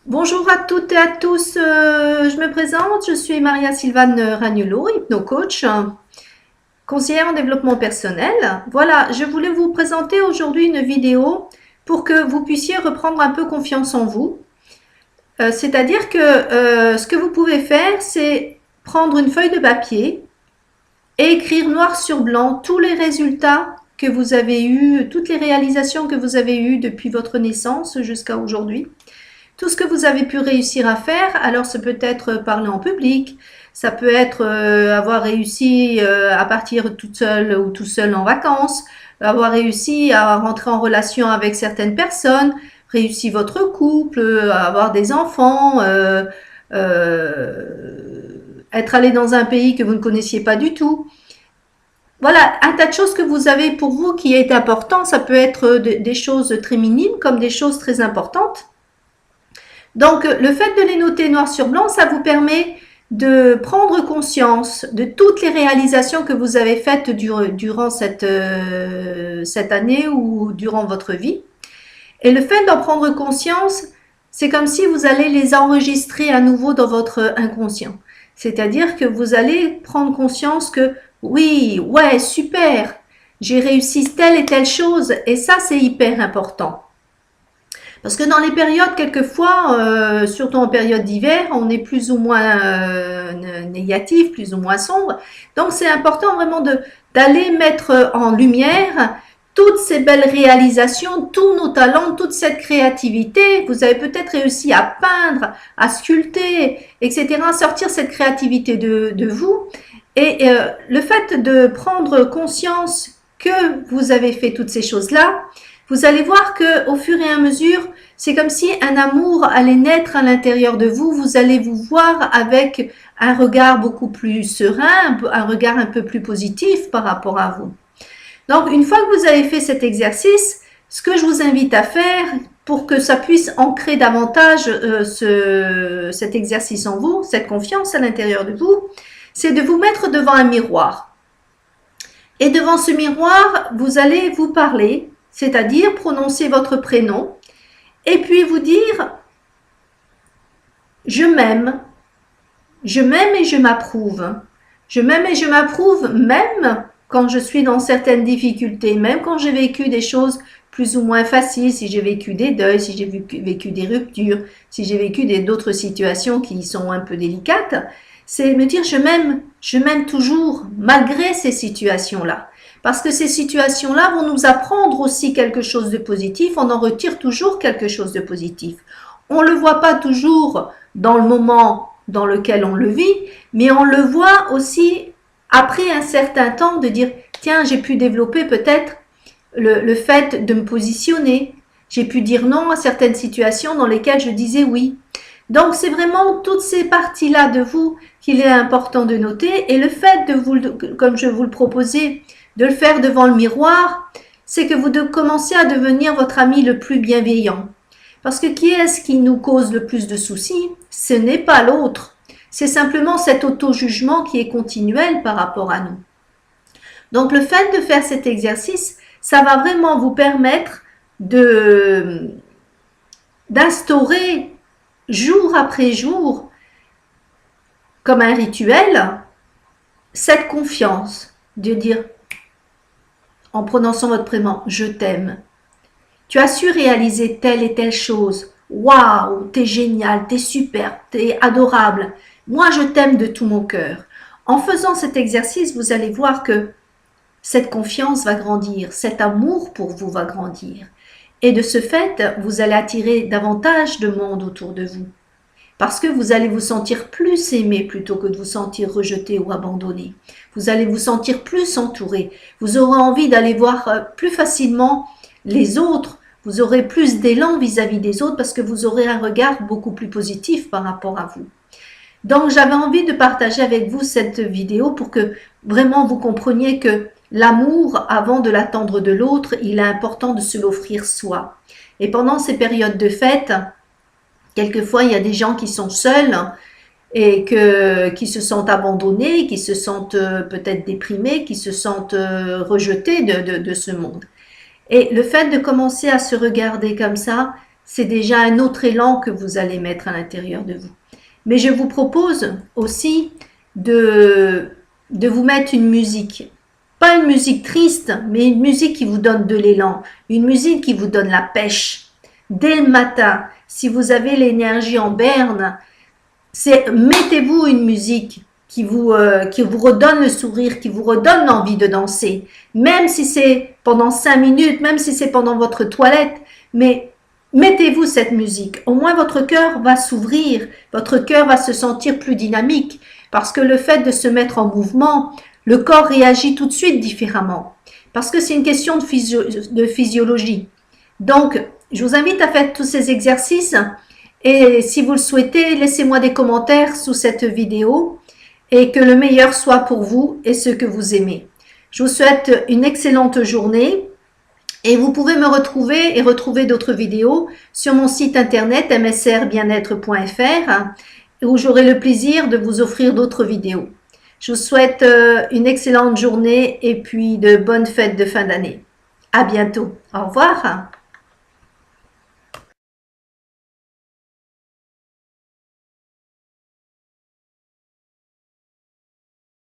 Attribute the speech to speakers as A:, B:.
A: Bonjour à toutes et à tous, je me présente, je suis Maria Sylvane Ragnolo, hypnocoach, conseillère en développement personnel. Voilà, je voulais vous présenter aujourd'hui une vidéo pour que vous puissiez reprendre un peu confiance en vous. C'est-à-dire que ce que vous pouvez faire, c'est prendre une feuille de papier et écrire noir sur blanc tous les résultats que vous avez eus, toutes les réalisations que vous avez eues depuis votre naissance jusqu'à aujourd'hui. Tout ce que vous avez pu réussir à faire, alors ça peut être parler en public, ça peut être avoir réussi à partir toute seule ou tout seul en vacances, avoir réussi à rentrer en relation avec certaines personnes, réussi votre couple, avoir des enfants, être allé dans un pays que vous ne connaissiez pas du tout. Voilà, un tas de choses que vous avez pour vous qui est important. Ça peut être des choses très minimes comme des choses très importantes. Donc, le fait de les noter noir sur blanc, ça vous permet de prendre conscience de toutes les réalisations que vous avez faites durant cette année ou durant votre vie. Et le fait d'en prendre conscience, c'est comme si vous allez les enregistrer à nouveau dans votre inconscient. C'est-à-dire que vous allez prendre conscience que oui, ouais, super, j'ai réussi telle et telle chose et ça, c'est hyper important. Parce que dans les périodes, quelquefois, surtout en période d'hiver, on est plus ou moins négatif, plus ou moins sombre. Donc, c'est important vraiment d'aller mettre en lumière toutes ces belles réalisations, tous nos talents, toute cette créativité. Vous avez peut-être réussi à peindre, à sculpter, etc., sortir cette créativité de vous. Et le fait de prendre conscience que vous avez fait toutes ces choses-là, vous allez voir que au fur et à mesure, c'est comme si un amour allait naître à l'intérieur de vous. Vous allez vous voir avec un regard beaucoup plus serein, un regard un peu plus positif par rapport à vous. Donc, une fois que vous avez fait cet exercice, ce que je vous invite à faire pour que ça puisse ancrer davantage cet exercice en vous, cette confiance à l'intérieur de vous, c'est de vous mettre devant un miroir. Et devant ce miroir, vous allez vous parler, c'est-à-dire prononcer votre prénom, et puis vous dire « je m'aime et je m'approuve ». Je m'aime et je m'approuve même quand je suis dans certaines difficultés, même quand j'ai vécu des choses plus ou moins faciles, si j'ai vécu des deuils, si j'ai vécu des ruptures, si j'ai vécu d'autres situations qui sont un peu délicates, c'est me dire je m'aime toujours malgré ces situations-là. Parce que ces situations-là vont nous apprendre aussi quelque chose de positif, on en retire toujours quelque chose de positif. On ne le voit pas toujours dans le moment dans lequel on le vit, mais on le voit aussi après un certain temps de dire tiens, j'ai pu développer peut-être le fait de me positionner, j'ai pu dire non à certaines situations dans lesquelles je disais oui. Donc c'est vraiment toutes ces parties-là de vous qu'il est important de noter, et le fait de vous, comme je vous le proposais, de le faire devant le miroir, c'est que vous commencez à devenir votre ami le plus bienveillant. Parce que qui est-ce qui nous cause le plus de soucis? Ce n'est pas l'autre. C'est simplement cet auto-jugement qui est continuel par rapport à nous. Donc le fait de faire cet exercice, ça va vraiment vous permettre d'instaurer jour après jour, comme un rituel, cette confiance, de dire, en prononçant votre prénom, je t'aime. Tu as su réaliser telle et telle chose. Waouh, t'es génial, t'es super, t'es adorable. Moi, je t'aime de tout mon cœur. En faisant cet exercice, vous allez voir que cette confiance va grandir, cet amour pour vous va grandir. Et de ce fait, vous allez attirer davantage de monde autour de vous. Parce que vous allez vous sentir plus aimé plutôt que de vous sentir rejeté ou abandonné. Vous allez vous sentir plus entouré. Vous aurez envie d'aller voir plus facilement les autres. Vous aurez plus d'élan vis-à-vis des autres parce que vous aurez un regard beaucoup plus positif par rapport à vous. Donc, j'avais envie de partager avec vous cette vidéo pour que vraiment vous compreniez que l'amour, avant de l'attendre de l'autre, il est important de se l'offrir soi. Et pendant ces périodes de fête, quelquefois, il y a des gens qui sont seuls et qui se sentent abandonnés, qui se sentent peut-être déprimés, qui se sentent rejetés de ce monde. Et le fait de commencer à se regarder comme ça, c'est déjà un autre élan que vous allez mettre à l'intérieur de vous. Mais je vous propose aussi de vous mettre une musique. Pas une musique triste, mais une musique qui vous donne de l'élan. Une musique qui vous donne la pêche. Dès le matin, si vous avez l'énergie en berne, mettez-vous une musique qui vous redonne le sourire, qui vous redonne l'envie de danser. Même si c'est pendant 5 minutes, même si c'est pendant votre toilette, mais mettez-vous cette musique. Au moins votre cœur va s'ouvrir, votre cœur va se sentir plus dynamique. Parce que le fait de se mettre en mouvement, le corps réagit tout de suite différemment. Parce que c'est une question de physiologie. Donc, je vous invite à faire tous ces exercices. Et si vous le souhaitez, laissez-moi des commentaires sous cette vidéo. Et que le meilleur soit pour vous et ce que vous aimez. Je vous souhaite une excellente journée. Et vous pouvez me retrouver et retrouver d'autres vidéos sur mon site internet msrbienêtre.fr où j'aurai le plaisir de vous offrir d'autres vidéos. Je vous souhaite une excellente journée et puis de bonnes fêtes de fin d'année. À bientôt. Au revoir.